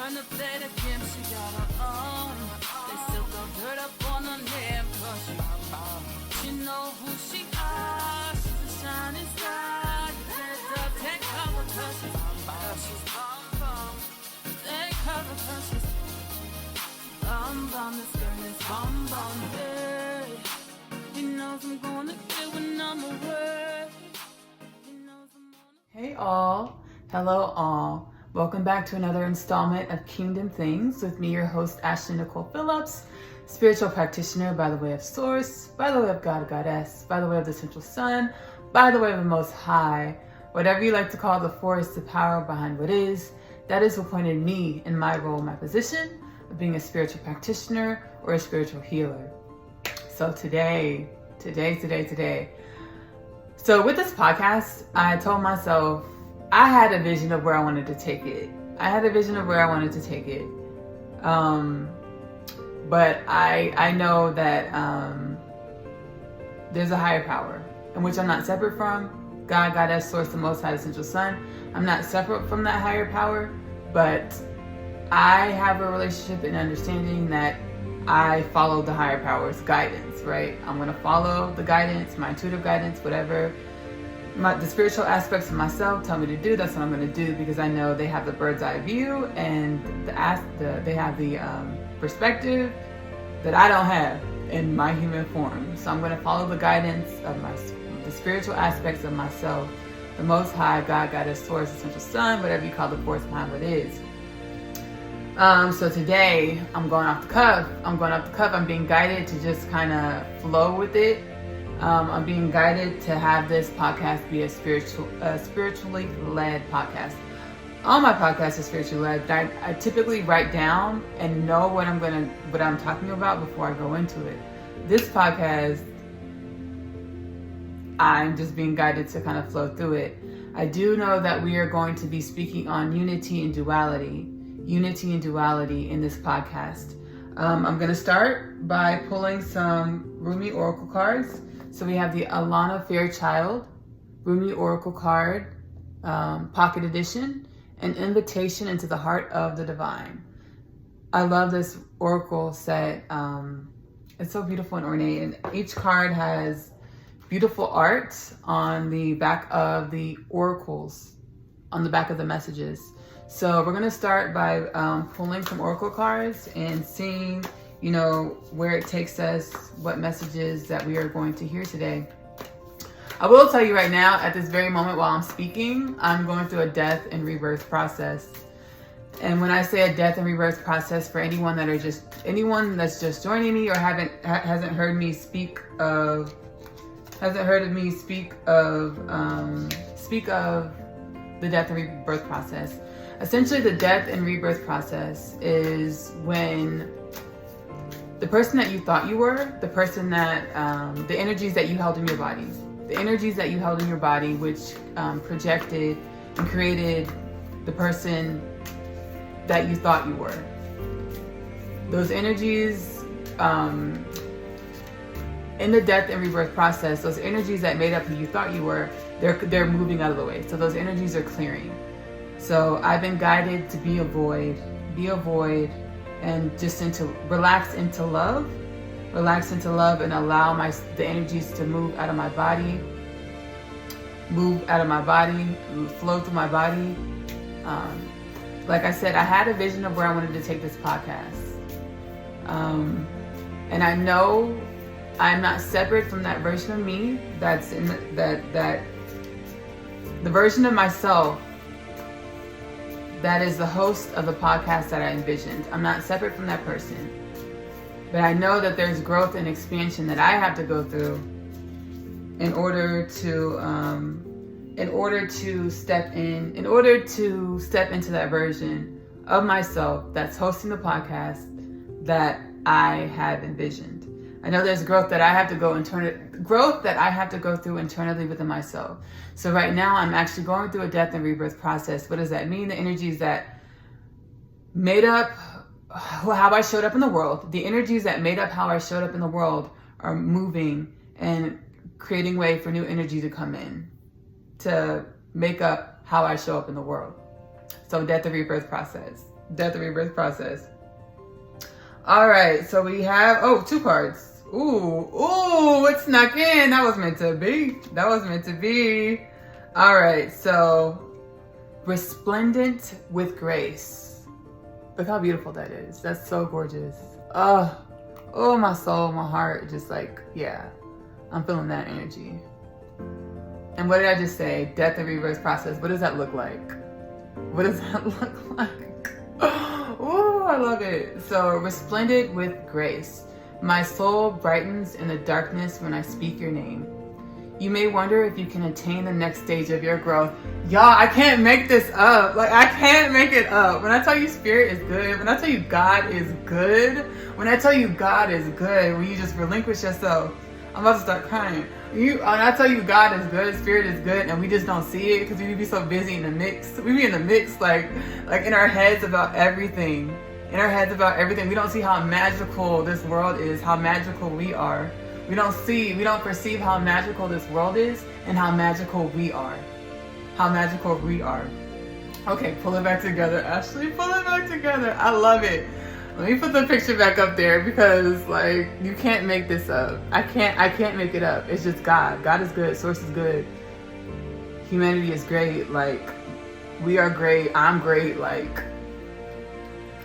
learn to play the game, she got her own. They still throw dirt up on her name, cause she know who she are. She's a shining star. Take cover cause she's bomb. Take cover cause she's bomb. This girl is bomb, yeah. He knows I'm gonna get when I'm away. Hey all, hello all. Welcome back to another installment of Kingdom Things with me, your host, Ashley Nicole Phillips, spiritual practitioner by the way of Source, by the way of God, Goddess, by the way of the Central Sun, by the way of the Most High, whatever you like to call the force, the power behind what is. That is what appointed me in my role, my position of being a spiritual practitioner or a spiritual healer. So today. So with this podcast, I told myself I had a vision of where I wanted to take it. But I know that there's a higher power in which I'm not separate from. God, Goddess, Source, the Most High, the Central Sun. I'm not separate from that higher power, but I have a relationship and understanding that I follow the higher power's guidance, right? I'm going to follow the guidance, my intuitive guidance, whatever the spiritual aspects of myself tell me to do. That's what I'm going to do, because I know they have the bird's eye view and they have the perspective that I don't have in my human form. So I'm going to follow the guidance of the spiritual aspects of myself, the Most High, God, Goddess, Source, the Central Sun, whatever you call the force behind what is. So today I'm going off the cuff. I'm being guided to just kind of flow with it. I'm being guided to have this podcast be a spiritually led podcast. All my podcasts are spiritually led. I typically write down and know what I'm talking about before I go into it. This podcast, I'm just being guided to kind of flow through it. I do know that we are going to be speaking on unity and duality in this podcast. I'm going to start by pulling some Rumi Oracle cards. So we have the Alana Fairchild Rumi Oracle card, Pocket Edition, an invitation into the heart of the divine. I love this Oracle set. It's so beautiful and ornate, and each card has beautiful art on the back of the oracles, on the back of the messages. So we're going to start by pulling some Oracle cards and seeing, where it takes us, what messages that we are going to hear today. I will tell you right now, at this very moment while I'm speaking, I'm going through a death and rebirth process. And when I say a death and rebirth process, for anyone that's just joining me or hasn't heard me speak of the death and rebirth process. Essentially, the death and rebirth process is when the person that you thought you were, the person that, the energies that you held in your body, which projected and created the person that you thought you were. Those energies, in the death and rebirth process, those energies that made up who you thought you were, they're moving out of the way. So those energies are clearing. So I've been guided to be a void, and just relax into love, and allow the energies to move out of my body, flow through my body. Like I said, I had a vision of where I wanted to take this podcast. And I know I'm not separate from that version of me that's in the version of myself that is the host of the podcast that I envisioned. I'm not separate from that person. But I know that there's growth and expansion that I have to go through in order to step into that version of myself that's hosting the podcast that I have envisioned. I know there's growth that I have to go through internally within myself. So right now I'm actually going through a death and rebirth process. What does that mean? The energies that made up how I showed up in the world, are moving and creating way for new energy to come in to make up how I show up in the world. So death and rebirth process. Death and rebirth process. All right, so we have, 2 cards. Ooh, it snuck in. That was meant to be. That was meant to be. All right, so resplendent with grace. Look how beautiful that is. That's so gorgeous. Oh, my soul, my heart, just like, yeah, I'm feeling that energy. And what did I just say? Death and rebirth process. What does that look like? What does that look like? Oh, I love it. So, resplendent with grace. My soul brightens in the darkness when I speak your name. You may wonder if you can attain the next stage of your growth. Y'all, I can't make this up. Like, I can't make it up. When I tell you spirit is good, when I tell you God is good, when I tell you God is good, when you just relinquish yourself, I'm about to start crying. When I tell you God is good, spirit is good, and we just don't see it because we be so busy in the mix. We be in the mix, like in our heads about everything. In our heads about everything. We don't see how magical this world is, how magical we are. We don't perceive how magical this world is and how magical we are. How magical we are. Okay, pull it back together, Ashley. Pull it back together. I love it. Let me put the picture back up there because, like, you can't make this up. I can't make it up. It's just God. God is good. Source is good. Humanity is great. Like, we are great. I'm great. Like,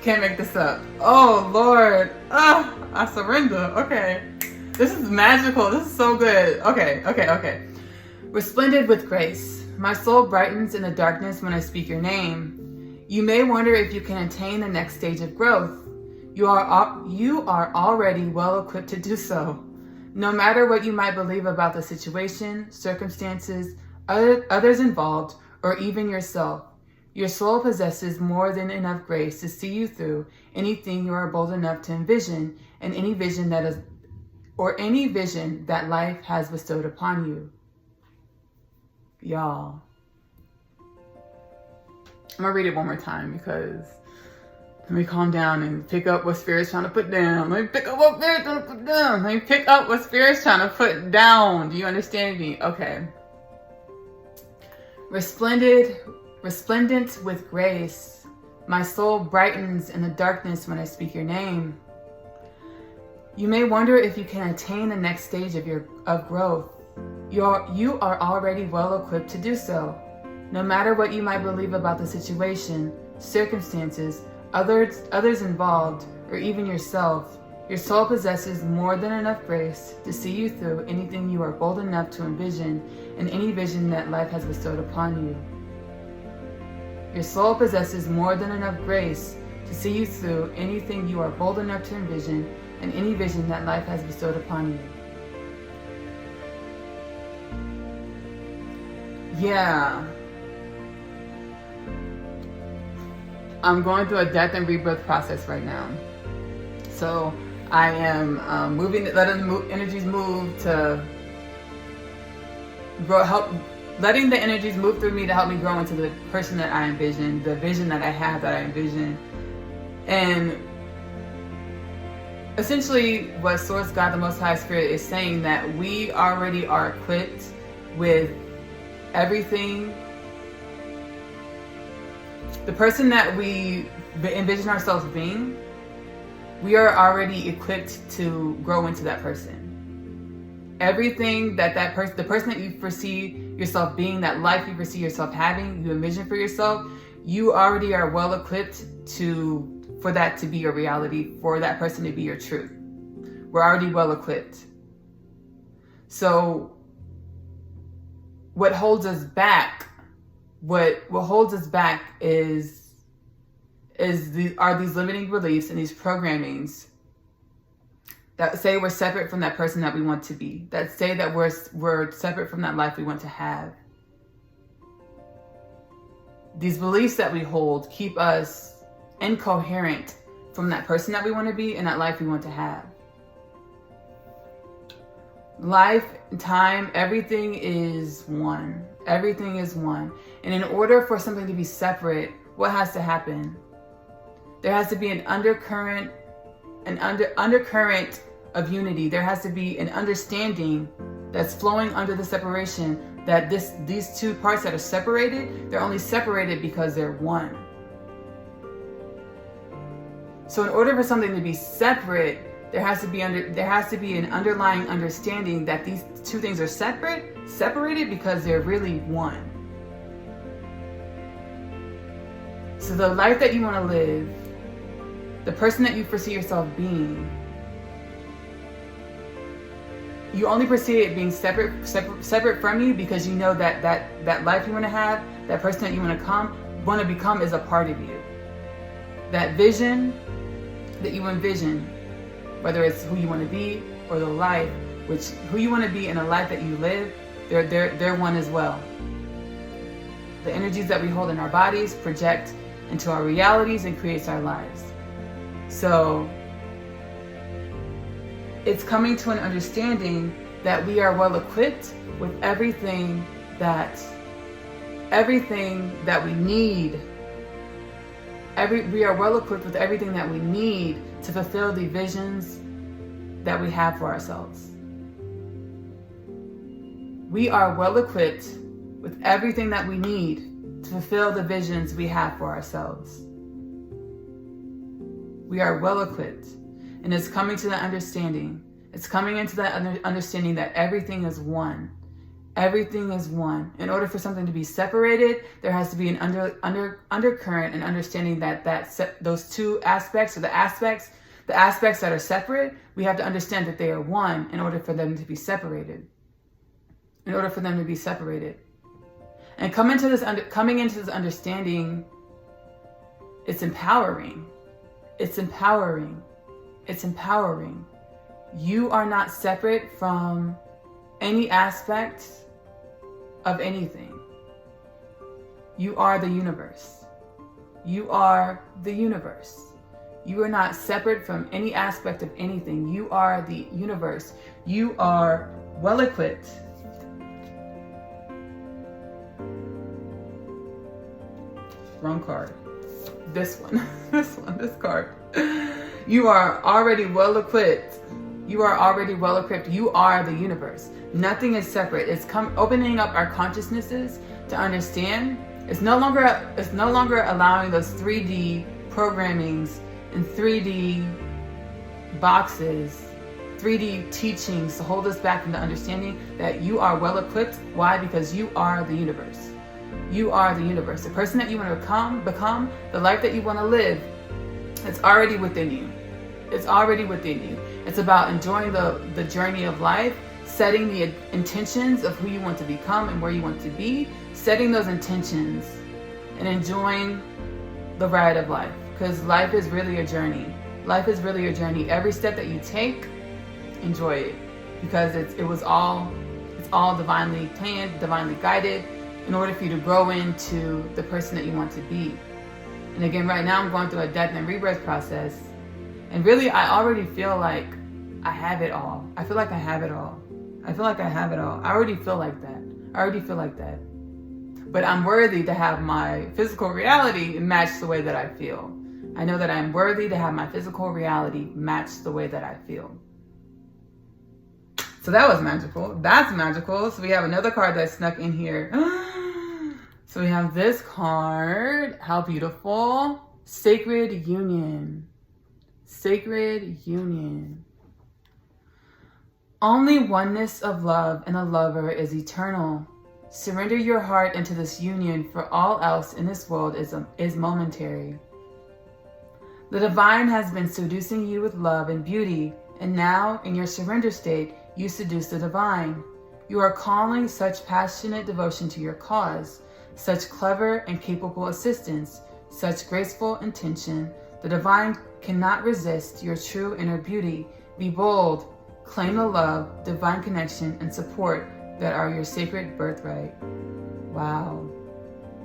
can't make this up. Oh, Lord. I surrender. Okay. This is magical. This is so good. Okay. Resplendent with grace. My soul brightens in the darkness when I speak your name. You may wonder if you can attain the next stage of growth. You are already well equipped to do so. No matter what you might believe about the situation, circumstances, others involved, or even yourself, your soul possesses more than enough grace to see you through anything you are bold enough to envision and any vision that life has bestowed upon you. Y'all. I'm gonna read it one more time because let me calm down and pick up what Spirit's trying to put down. Let me pick up what Spirit's trying to put down. Let me pick up what Spirit's trying to put down. Do you understand me? Okay. Resplendent with grace. My soul brightens in the darkness when I speak your name. You may wonder if you can attain the next stage of growth. You are already well equipped to do so. No matter what you might believe about the situation, circumstances, others involved, or even yourself, your soul possesses more than enough grace to see you through anything you are bold enough to envision and any vision that life has bestowed upon you. Your soul possesses more than enough grace to see you through anything you are bold enough to envision and any vision that life has bestowed upon you. Yeah. I'm going through a death and rebirth process right now. So I am letting the energies move to grow, letting the energies move through me to help me grow into the person that I envision, the vision that I have that I envision. And essentially what Source God, the Most High Spirit, is saying that we already are equipped with everything. The person that we envision ourselves being, we are already equipped to grow into that person. Everything the person that you foresee yourself being, that life you foresee yourself having, you envision for yourself, you already are well equipped for that to be your reality, for that person to be your truth. We're already well equipped. So what holds us back? What holds us back are these limiting beliefs and these programmings that say we're separate from that person that we want to be, that say that we're separate from that life we want to have. These beliefs that we hold keep us incoherent from that person that we want to be and that life we want to have. Life, time, everything is one. Everything is one. And in order for something to be separate, what has to happen? There has to be an undercurrent of unity. There has to be an understanding that's flowing under the separation, that these two parts that are separated, they're only separated because they're one. So in order for something to be separate, there has to be an underlying understanding that these two things are separated because they're really one. So the life that you want to live, the person that you foresee yourself being, you only perceive it being separate from you because you know that life you want to have, that person that you want to become is a part of you. That vision that you envision, whether it's who you want to be or the life, who you want to be and the life that you live, they're one as well. The energies that we hold in our bodies project into our realities and creates our lives. So it's coming to an understanding that we are well equipped with everything that we need. We are well equipped with everything that we need to fulfill the visions that we have for ourselves. We are well equipped with everything that we need to fulfill the visions we have for ourselves. We are well equipped. And it's coming to that understanding. It's coming into that understanding that everything is one. Everything is one. In order for something to be separated, there has to be an undercurrent and understanding that those two aspects, or the aspects that are separate, we have to understand that they are one in order for them to be separated. In order for them to be separated. And coming into this understanding, it's empowering. It's empowering. It's empowering. You are not separate from any aspect of anything. You are the universe. You are the universe. You are not separate from any aspect of anything. You are the universe. You are well equipped. Wrong card. This one. This card. You are already well equipped. You are already well equipped. You are the universe. Nothing is separate. It's opening up our consciousnesses to understand. It's no longer allowing those 3D programmings and 3D boxes, 3D teachings to hold us back from the understanding that you are well equipped. Why? Because you are the universe. You are the universe. The person that you want to become, the life that you want to live, it's already within you. It's already within you. It's about enjoying the journey of life, setting the intentions of who you want to become and where you want to be, setting those intentions and enjoying the ride of life. Because life is really a journey. Life is really a journey. Every step that you take, enjoy it. Because it's all divinely planned, divinely guided in order for you to grow into the person that you want to be. And again, right now I'm going through a death and rebirth process. And really, I already feel like I have it all. I feel like I have it all. I feel like I have it all. I already feel like that. But I'm worthy to have my physical reality match the way that I feel. I know that I'm worthy to have my physical reality match the way that I feel. So that was magical. That's magical. So we have another card that snuck in here. So we have this card. How beautiful. Sacred Union. Sacred Union. Only oneness of love and a lover is eternal. Surrender your heart into this union, for all else in this world is momentary. The divine has been seducing you with love and beauty, and now, in your surrender state, you seduce the divine. You are calling such passionate devotion to your cause, such clever and capable assistance, such graceful intention. The divine cannot resist your true inner beauty. Be bold, claim the love, divine connection, and support that are your sacred birthright. Wow.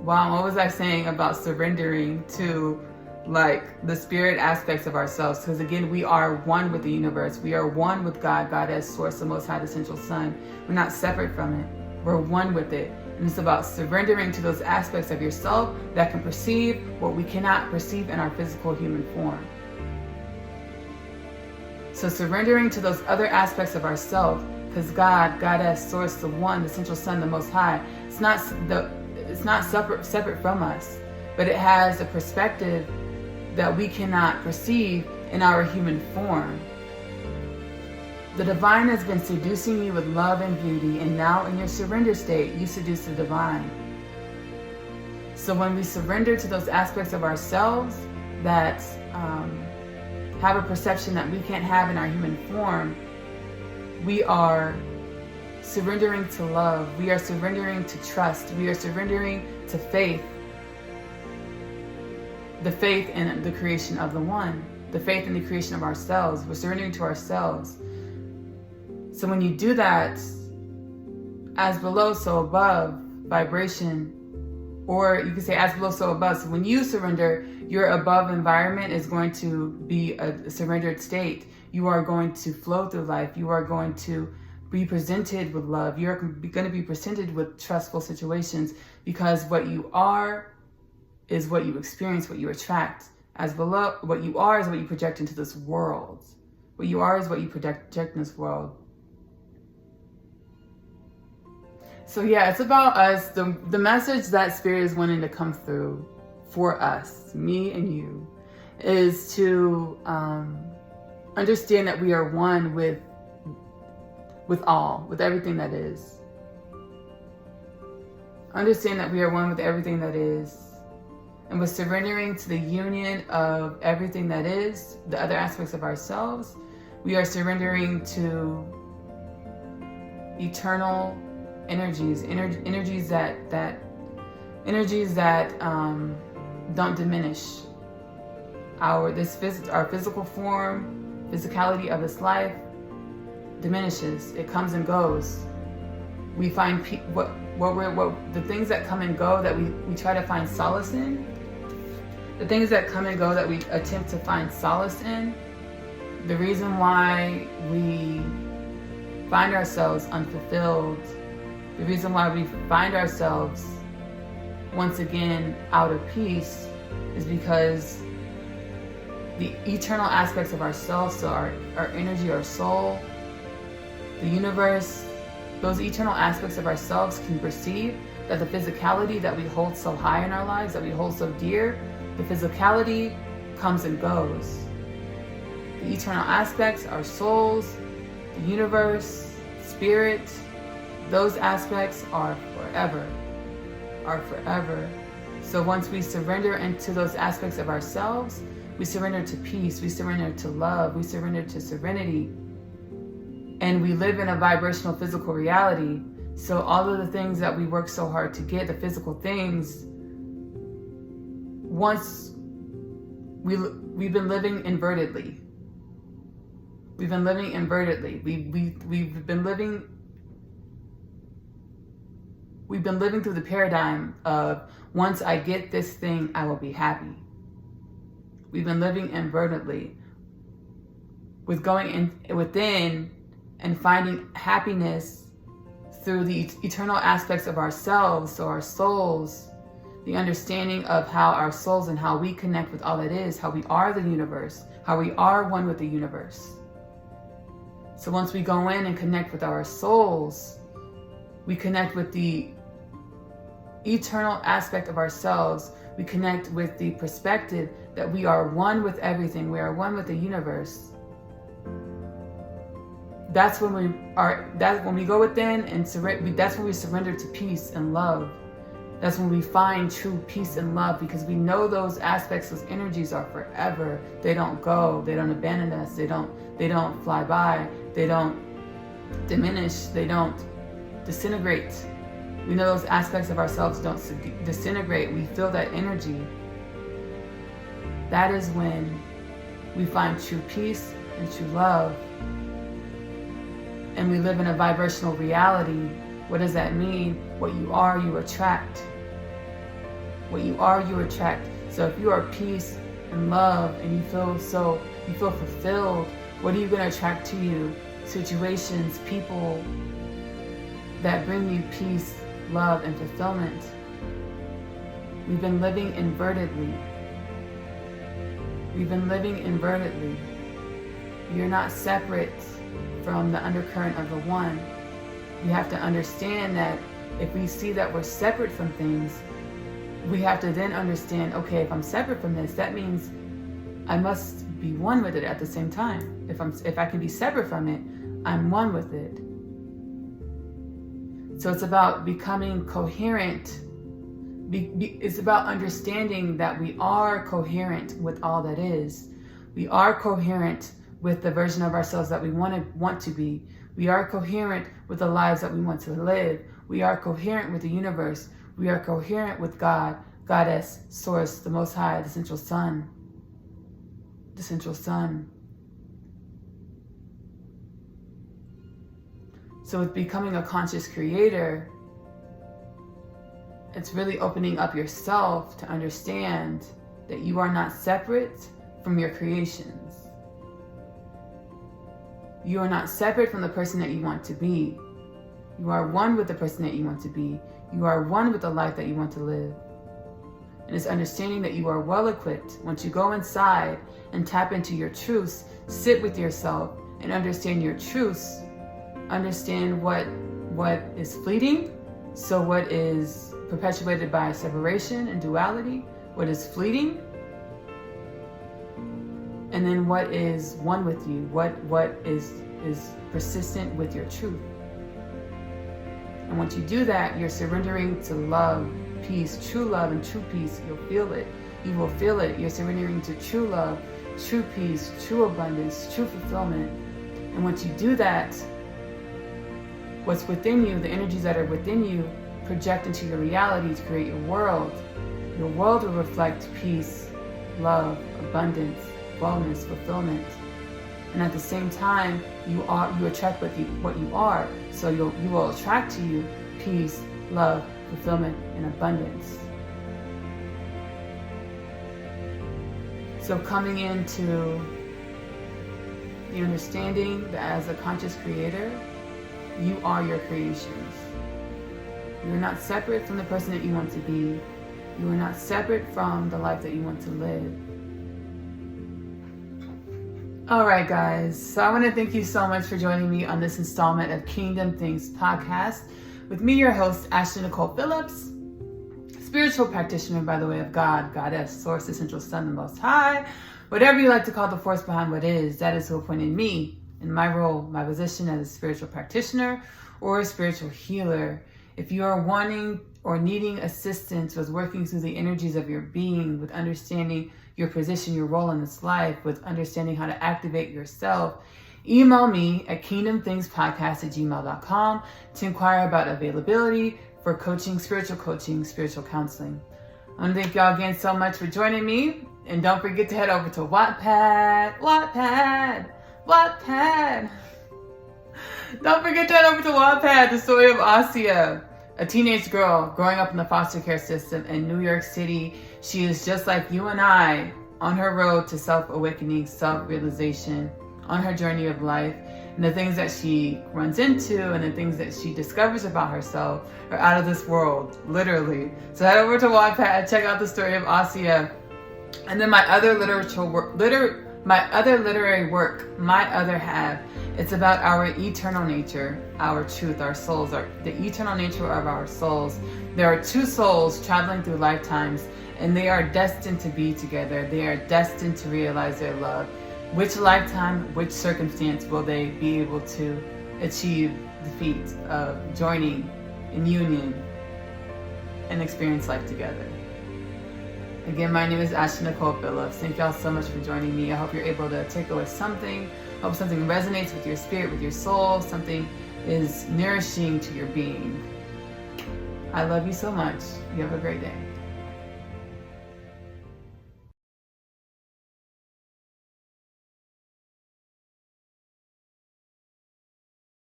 What was I saying about surrendering to the spirit aspects of ourselves? Because again, we are one with the universe. We are one with God, Goddess, Source, the Most High, the Essential Sun. We're not separate from it. We're one with it. And it's about surrendering to those aspects of yourself that can perceive what we cannot perceive in our physical human form. So surrendering to those other aspects of ourself, because God, Goddess, Source, the One, the Essential Sun, the Most High, it's not separate from us, but it has a perspective that we cannot perceive in our human form. The divine has been seducing you with love and beauty, and now in your surrender state, you seduce the divine. So when we surrender to those aspects of ourselves that have a perception that we can't have in our human form, we are surrendering to love. We are surrendering to trust. We are surrendering to faith. The faith in the creation of the one. The faith in the creation of ourselves. We're surrendering to ourselves. So when you do that, as below, so above vibration, or you can say as below, so above. So when you surrender, your above environment is going to be a surrendered state. You are going to flow through life. You are going to be presented with love. You're going to be presented with trustful situations, because what you are is what you experience, what you attract. As below, what you are is what you project into this world. What you are is what you project in this world. So yeah, it's about us. The message that Spirit is wanting to come through for us, me and you, is to understand that we are one with all, with everything that is. Understand that we are one with everything that is. And with surrendering to the union of everything that is, the other aspects of ourselves, we are surrendering to eternal energies, energies that don't diminish our physical form, physicality of this life diminishes. It comes and goes. We find what the things that come and go that we try to find solace in. The things that come and go that we attempt to find solace in. The reason why we find ourselves unfulfilled. The reason why we find ourselves once again out of peace is because the eternal aspects of ourselves, so our energy, our soul, the universe, those eternal aspects of ourselves can perceive that the physicality that we hold so high in our lives, that we hold so dear, the physicality comes and goes. The eternal aspects, our souls, the universe, spirit, those aspects are forever. So once we surrender into those aspects of ourselves, we surrender to peace, we surrender to love, we surrender to serenity, and we live in a vibrational physical reality. So all of the things that we work so hard to get, the physical things, once we've been living invertedly. We've been living invertedly. We've been living through the paradigm of, once I get this thing, I will be happy. We've been living invertedly, with going within and finding happiness through the eternal aspects of ourselves, so our souls, the understanding of how our souls and how we connect with all that is, how we are the universe, how we are one with the universe. So once we go in and connect with our souls, we connect with the eternal aspect of ourselves. We connect with the perspective that we are one with everything. We are one with the universe. That's when we go within and that's when we surrender to peace and love. That's when we find true peace and love, because we know those aspects, those energies are forever. They don't go. They don't abandon us. They don't fly by. They don't diminish. They don't disintegrate. We know those aspects of ourselves don't disintegrate. We feel that energy. That is when we find true peace and true love. And we live in a vibrational reality. What does that mean? What you are, you attract. What you are, you attract. So if you are peace and love and you feel fulfilled, what are you going to attract to you? Situations, people that bring you peace, love, and fulfillment. We've been living invertedly. You're not separate from the undercurrent of the one. We have to understand that if we see that we're separate from things, we have to then understand, okay, if I'm separate from this, that means I must be one with it at the same time. If I can be separate from it, I'm one with it. So it's about becoming coherent. It's about understanding that we are coherent with all that is. We are coherent with the version of ourselves that we want to be. We are coherent with the lives that we want to live. We are coherent with the universe. We are coherent with God, Goddess, Source, the Most High, the Central Sun. The Central Sun. So with becoming a conscious creator, it's really opening up yourself to understand that you are not separate from your creations. You are not separate from the person that you want to be. You are one with the person that you want to be. You are one with the life that you want to live. And it's understanding that you are well equipped once you go inside and tap into your truths, sit with yourself and understand your truths. Understand what is fleeting. So what is perpetuated by separation and duality, what is fleeting, and then what is one with you, what is persistent with your truth. And once you do that, you're surrendering to love, peace, true love and true peace. You'll feel it. You will feel it. You're surrendering to true love, true peace, true abundance, true fulfillment. And once you do that, what's within you, the energies that are within you, project into your reality to create your world. Your world will reflect peace, love, abundance, wellness, fulfillment. And at the same time, you attract what you are. So you will attract to you peace, love, fulfillment, and abundance. So coming into the understanding that as a conscious creator, you are your creations. You are not separate from the person that you want to be. You are not separate from the life that you want to live. All right, guys. So I want to thank you so much for joining me on this installment of Kingdom Things podcast with me, your host, Asiyah Nicole Phillips, spiritual practitioner by the way of God, Goddess, Source, the Central Sun, the Most High, whatever you like to call the force behind what is. That is who appointed me in my role, my position as a spiritual practitioner or a spiritual healer. If you are wanting or needing assistance with working through the energies of your being, with understanding your position, your role in this life, with understanding how to activate yourself, email me at kingdomthingspodcast@gmail.com to inquire about availability for coaching, spiritual counseling. I want to thank y'all again so much for joining me. And don't forget to head over to Wattpad. Don't forget to head over to Wattpad, the story of Asiyah, a teenage girl growing up in the foster care system in New York City. She is just like you and I on her road to self-awakening, self-realization, on her journey of life. And the things that she runs into and the things that she discovers about herself are out of this world, literally. So head over to Wattpad, check out the story of Asiyah. And then my other literary work, My Other Half, it's about our eternal nature, our truth, our souls, the eternal nature of our souls. There are two souls traveling through lifetimes, and they are destined to be together. They are destined to realize their love. Which lifetime, which circumstance will they be able to achieve the feat of joining in union and experience life together? Again, my name is Asiyah Nicole Phillips. Thank y'all so much for joining me. I hope you're able to take away something. I hope something resonates with your spirit, with your soul. Something is nourishing to your being. I love you so much. You have a great day.